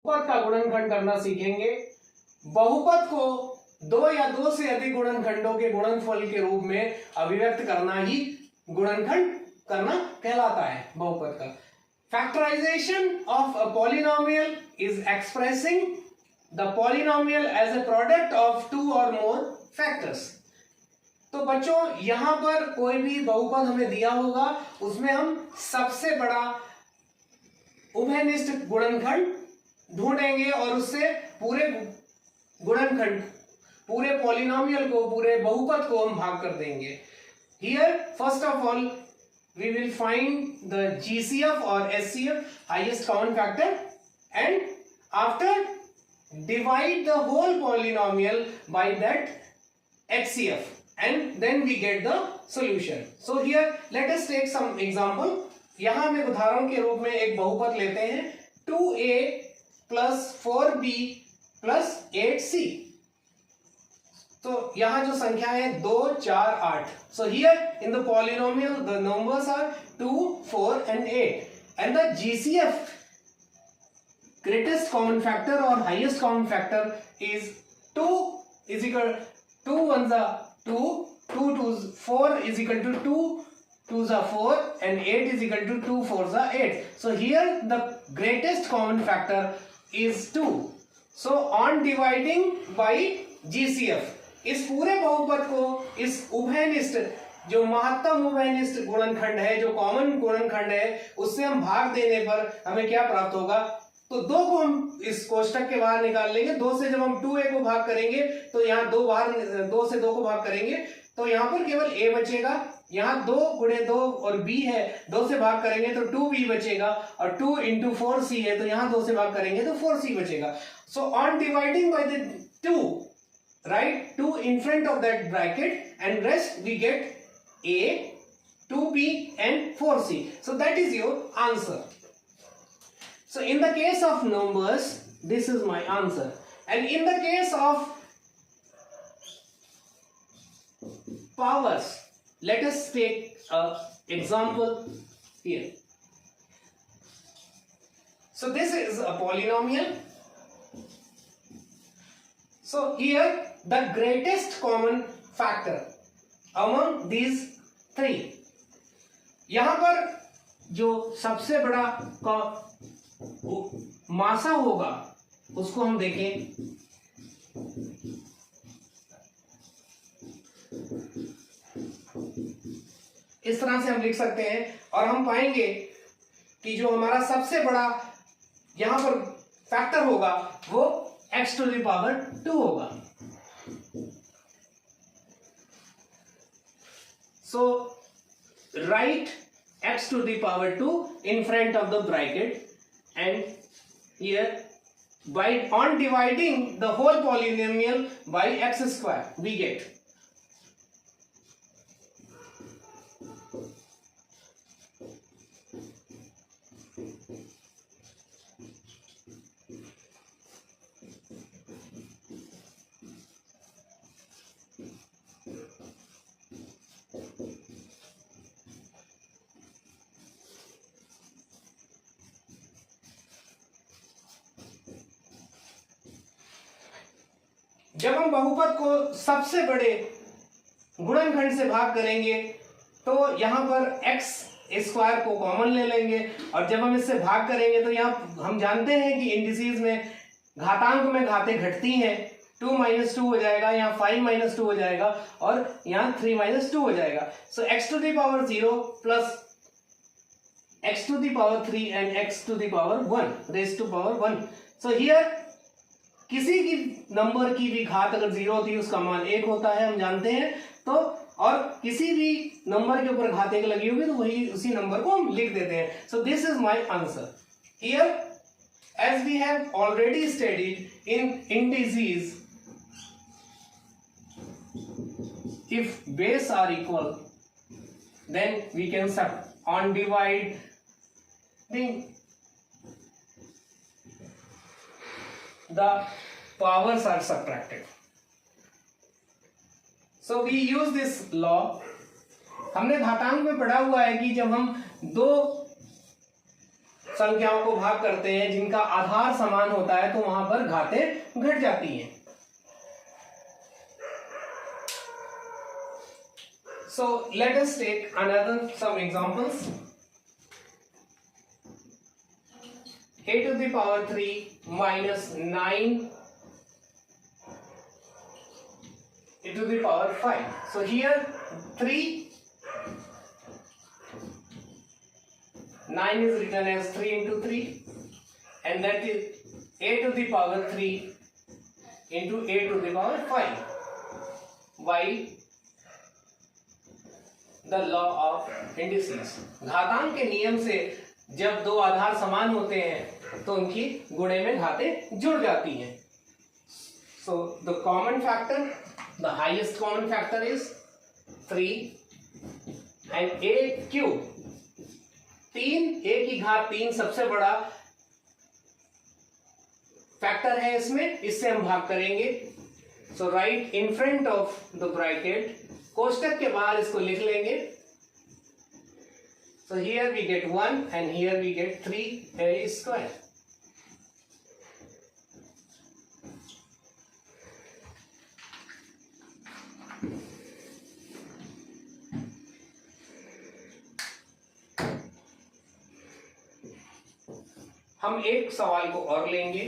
बहुपद का गुणनखंड करना सीखेंगे। बहुपद को दो या दो से अधिक गुणनखंडों के गुणनफल के रूप में अभिव्यक्त करना ही गुणनखंड करना कहलाता है बहुपद का। Factorisation of a polynomial is expressing the polynomial as a product of two or more factors. तो बच्चों यहां पर कोई भी बहुपद हमें दिया होगा उसमें हम सबसे बड़ा उभयनिष्ठ गुणनखंड ढूंढेंगे और उससे पूरे गुणनखंड, पूरे पॉलिनोमियल को, पूरे बहुपद को हम भाग कर देंगे। Here first of all we will find the GCF और SCF, highest common factor, and after divide the whole polynomial by that HCF and then we get the solution. So here let us take some example. यहां हम एक उदाहरण के रूप में एक बहुपद लेते हैं 2a plus 4b plus 8c. तो यहां जो संख्या है 2, 4, 8. So here in the polynomial the numbers are 2, 4 and 8 and the GCF, greatest common factor or highest common factor, is 2 is equal 2 1s are 2, 2 2s 4 is equal to 2 2s are 4 and 8 is equal to 2 4s are 8. So here the greatest common factor is 2. So on dividing by GCF, इस पूरे बहुपद को इस उभयनिष्ठ, जो महत्तम उभयनिष्ठ गुणनखंड है, जो कॉमन गुणनखंड है, उससे हम भाग देने पर हमें क्या प्राप्त होगा? तो 2 को हम इस कोष्टक के बाहर निकाल लेंगे। 2 से जब हम 2a को भाग करेंगे तो यहाँ 2 बाहर, 2 से 2 को भाग करेंगे तो यहाँ पर केवल a बचेगा। यहाँ 2 गुणे 2 और b है, 2 से भाग करेंगे तो 2b बचेगा, और 2 into 4c है तो यहाँ 2 से भाग करेंगे तो 4c बचेगा। So on dividing by the 2, write 2 in front of that bracket and rest we get a, 2b and 4c. So that is your answer. So in the case of numbers, this is my answer. And in the case of powers, let us take an example here. So this is a polynomial. So here the greatest common factor among these three, यहाँ पर जो सबसे बड़ा मासा होगा उसको हम देखें। इस तरह से हम लिख सकते हैं और हम पाएंगे कि जो हमारा सबसे बड़ा यहां पर फैक्टर होगा वो x to the power 2 होगा। So write x to the power 2 in front of the bracket, and here by on dividing the whole polynomial by x square we get जब हम बहुपद को सबसे बड़े गुणनखंड से भाग करेंगे तो यहां पर x स्क्वायर को कॉमन ले लेंगे, और जब हम इससे भाग करेंगे तो यहाँ हम जानते हैं कि इंडिसेस में घातांक में घातें घटती हैं। 2 - 2 हो जाएगा, यहाँ 5 - 2 हो जाएगा, और यहाँ 3 - 2 हो जाएगा। सो x to the power 0 plus x to the power 3 and x to the power 1 raised to power 1. So here किसी की नंबर की भी घात अगर 0 होती है उसका मान 1 होता है, हम जानते हैं। तो और किसी भी नंबर के ऊपर घात 1 लगी होगी तो वही उसी नंबर को हम लिख देते हैं। So this is my answer. Here as we have already studied in indices, if base are equal then we can on dividing the powers are subtracted. So we use this law. हमने घातांक में पढ़ा हुआ है कि जब हम 2 संख्याओं को भाग करते हैं जिनका आधार समान होता है तो वहां पर घातें घट जाती हैं। So let us take another some examples. A to the power 3 minus 9 a to the power 5. So here 3, 9 is written as 3 into 3 and that is a to the power 3 into a to the power 5 by the law of indices. घातांक के नियम से जब दो आधार समान होते हैं तो उनकी गुणे में घातें जुड़ जाती हैं। So the common factor, the highest common factor is 3 and a cube 3, a की घात 3 सबसे बड़ा फैक्टर है इसमें, इससे हम भाग करेंगे। So right in front of the bracket, कोष्टक के बाहर इसको लिख लेंगे। So here we get 1 and here we get 3 square. हम एक सवाल को और लेंगे।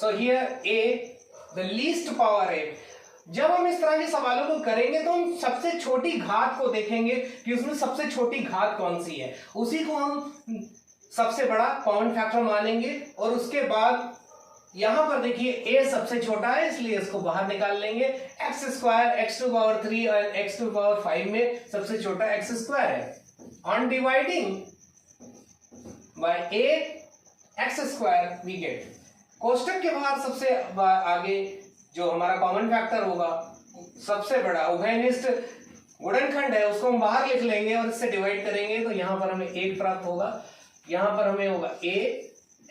So here a the least power है। जब हम इस तरह के सवालों को करेंगे तो हम सबसे छोटी घात को देखेंगे कि उसमें सबसे छोटी घात कौन सी है, उसी को हम सबसे बड़ा कॉमन फैक्टर मानेंगे। और उसके बाद यहां पर देखिए a सबसे छोटा है इसलिए इसको बाहर निकाल लेंगे। X square x to power 3 और एक्स टू पावर 5 में सबसे छोटा एक्स स्क्वायर है। On dividing by a x square we get, कोष्टक के बाहर सबसे आगे जो हमारा कॉमन फैक्टर होगा सबसे बड़ा उभयनिष्ठ गुणनखंड है उसको हम बाहर लिख लेंगे और इससे डिवाइड करेंगे तो यहां पर हमें 1 प्राप्त होगा। यहां पर हमें होगा a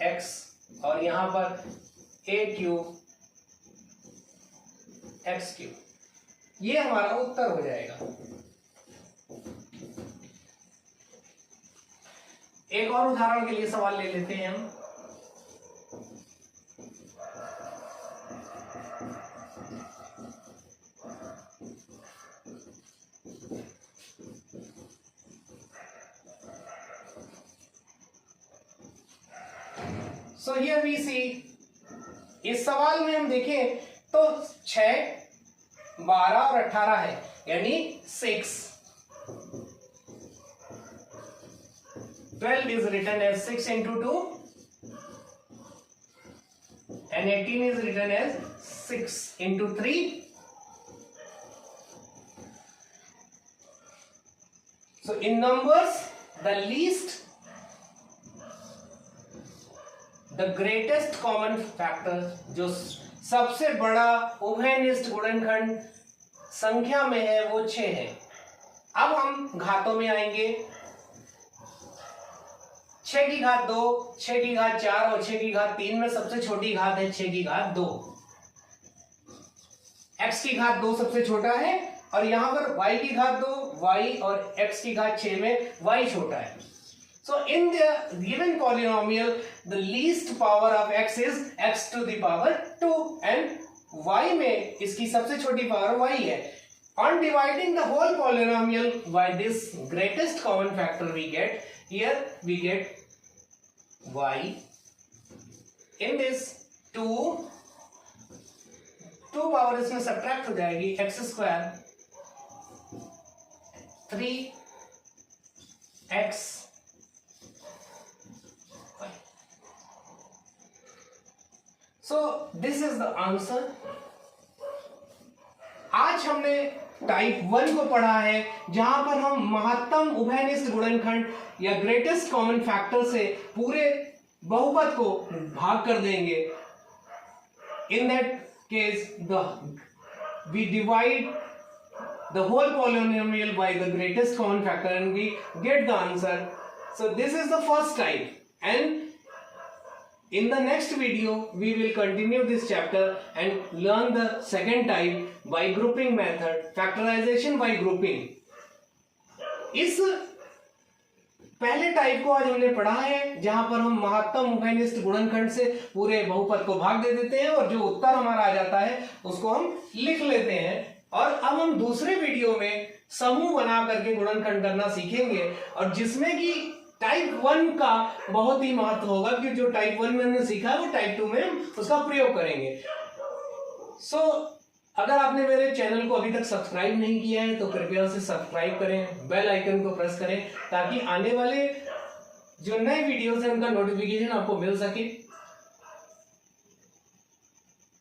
x और यहां पर a क्यूब x क्यूब, ये हमारा उत्तर हो जाएगा। एक और उदाहरण के लिए सवाल ले लेते हैं हम। So here we see, इस सवाल में हम देखें तो 6, 12 और 18 है, यानी 6। 12 is written as 6 into 2 and 18 is written as 6 into 3. So in numbers, the greatest common factor, जो सबसे बड़ा उभयनिष्ठ गुणनखंड संख्या में है वो 6 है। अब हम घातों में आएंगे। 6 की घात 2, 6 की घात 4 और 6 की घात 3 में सबसे छोटी घात है 6 की घात 2। x की घात 2 सबसे छोटा है और यहां पर y की घात 2, y और x की घात 6 में y छोटा है। So in the given polynomial, the least power of x is x to the power 2 and y में इसकी सबसे छोटी पावर y है। On dividing the whole polynomial by this greatest common factor we get, here we get y. In this 2 power इसमें subtract हो जाएगी, x square 3x So this is the answer. आज हमने टाइप 1 को पढ़ा है जहां पर हम महत्तम उभयनिष्ठ गुणनखंड या ग्रेटेस्ट कॉमन फैक्टर से पूरे बहुपद को भाग कर देंगे। In that case, we divide the whole polynomial by the greatest common factor and we get the answer So this is the first type, and in the next video we will continue this chapter and learn the second type by grouping method, factorization by grouping. इस पहले type को आज हमने पढ़ा है, जहां पर हम महत्तम उभयनिष्ठ गुणनखंड से पूरे बहुपद को भाग दे देते हैं और जो उत्तर हमारा आ जाता है उसको हम लिख लेते हैं। और अब हम दूसरे वीडियो में समूह बना करके गुणनखंड करना सीखेंगे, और जिसमें कि टाइप 1 का बहुत ही महत्व होगा, कि जो टाइप 1 में हमने सीखा है वो टाइप 2 में हम उसका प्रयोग करेंगे। अगर आपने मेरे चैनल को अभी तक सब्सक्राइब नहीं किया है तो कृपया उसे सब्सक्राइब करें, बेल आइकन को प्रेस करें, ताकि आने वाले जो नए वीडियोस हैं उनका नोटिफिकेशन आपको मिल सके।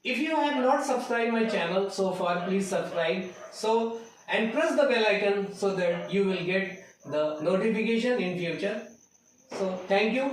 If you have not subscribed my channel so far, please subscribe and press the bell icon so that you will get the notification in future. So thank you.